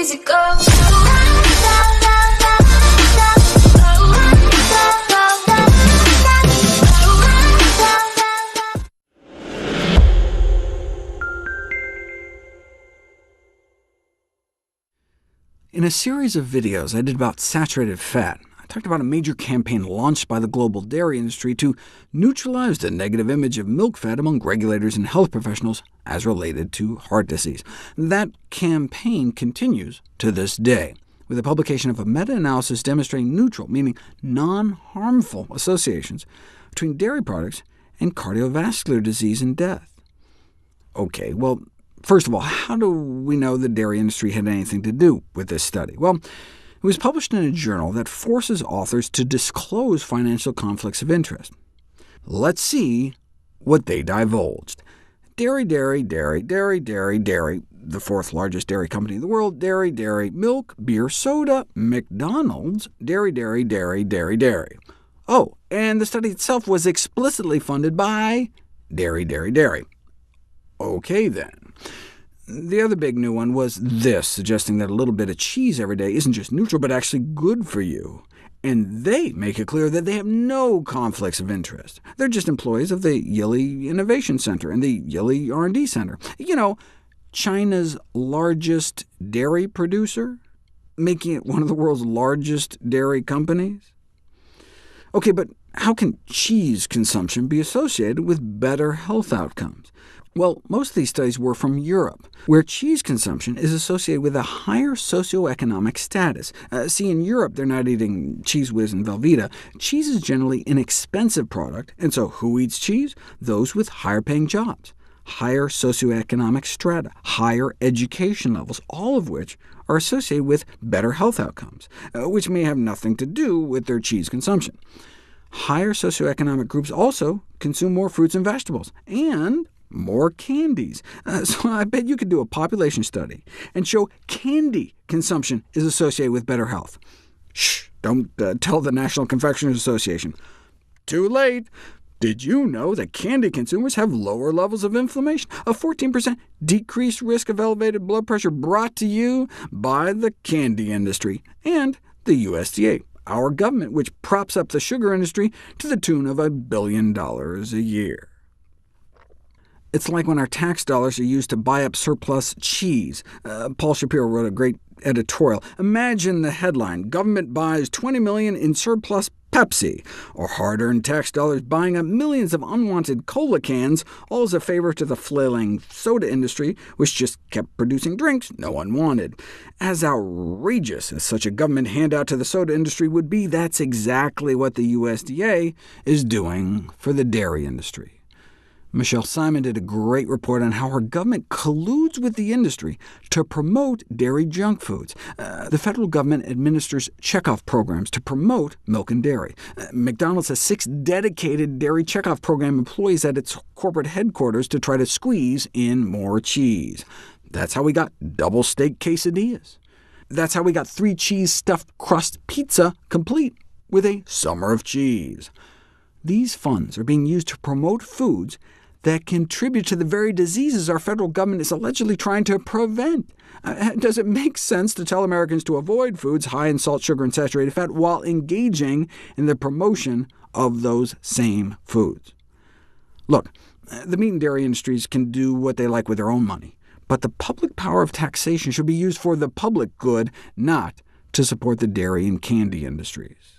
Easy go. In a series of videos I did about saturated fat, I talked about a major campaign launched by the global dairy industry to neutralize the negative image of milk fat among regulators and health professionals as related to heart disease. That campaign continues to this day, with the publication of a meta-analysis demonstrating neutral, meaning non-harmful, associations between dairy products and cardiovascular disease and death. OK, well, first of all, how do we know the dairy industry had anything to do with this study? Well, it was published in a journal that forces authors to disclose financial conflicts of interest. Let's see what they divulged. Dairy, the fourth largest dairy company in the world, dairy, milk, beer, soda, McDonald's, dairy. Oh, and the study itself was explicitly funded by dairy. OK, then. The other big new one was this, suggesting that a little bit of cheese every day isn't just neutral, but actually good for you. And they make it clear that they have no conflicts of interest. They're just employees of the Yili Innovation Center and the Yili R&D Center. You know, China's largest dairy producer, making it one of the world's largest dairy companies. OK, but how can cheese consumption be associated with better health outcomes? Well, most of these studies were from Europe, where cheese consumption is associated with a higher socioeconomic status. See, in Europe, they're not eating Cheez Whiz and Velveeta. Cheese is generally an expensive product, and so who eats cheese? Those with higher-paying jobs, higher socioeconomic strata, higher education levels, all of which are associated with better health outcomes, which may have nothing to do with their cheese consumption. Higher socioeconomic groups also consume more fruits and vegetables, and more candies. So I bet you could do a population study and show candy consumption is associated with better health. Shh, don't tell the National Confectioners Association. Too late. Did you know that candy consumers have lower levels of inflammation? A 14% decreased risk of elevated blood pressure, brought to you by the candy industry and the USDA, our government, which props up the sugar industry to the tune of $1 billion a year. It's like when our tax dollars are used to buy up surplus cheese. Paul Shapiro wrote a great editorial. Imagine the headline, "Government buys $20 million in surplus Pepsi," or hard-earned tax dollars buying up millions of unwanted cola cans, all as a favor to the flailing soda industry, which just kept producing drinks no one wanted. As outrageous as such a government handout to the soda industry would be, that's exactly what the USDA is doing for the dairy industry. Michelle Simon did a great report on how her government colludes with the industry to promote dairy junk foods. The federal government administers checkoff programs to promote milk and dairy. McDonald's has 6 dedicated dairy checkoff program employees at its corporate headquarters to try to squeeze in more cheese. That's how we got double steak quesadillas. That's how we got 3 cheese stuffed crust pizza complete with a summer of cheese. These funds are being used to promote foods that contribute to the very diseases our federal government is allegedly trying to prevent. Does it make sense to tell Americans to avoid foods high in salt, sugar, and saturated fat while engaging in the promotion of those same foods? Look, the meat and dairy industries can do what they like with their own money, but the public power of taxation should be used for the public good, not to support the dairy and candy industries.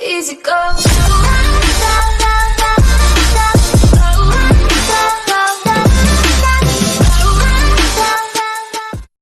Easy go.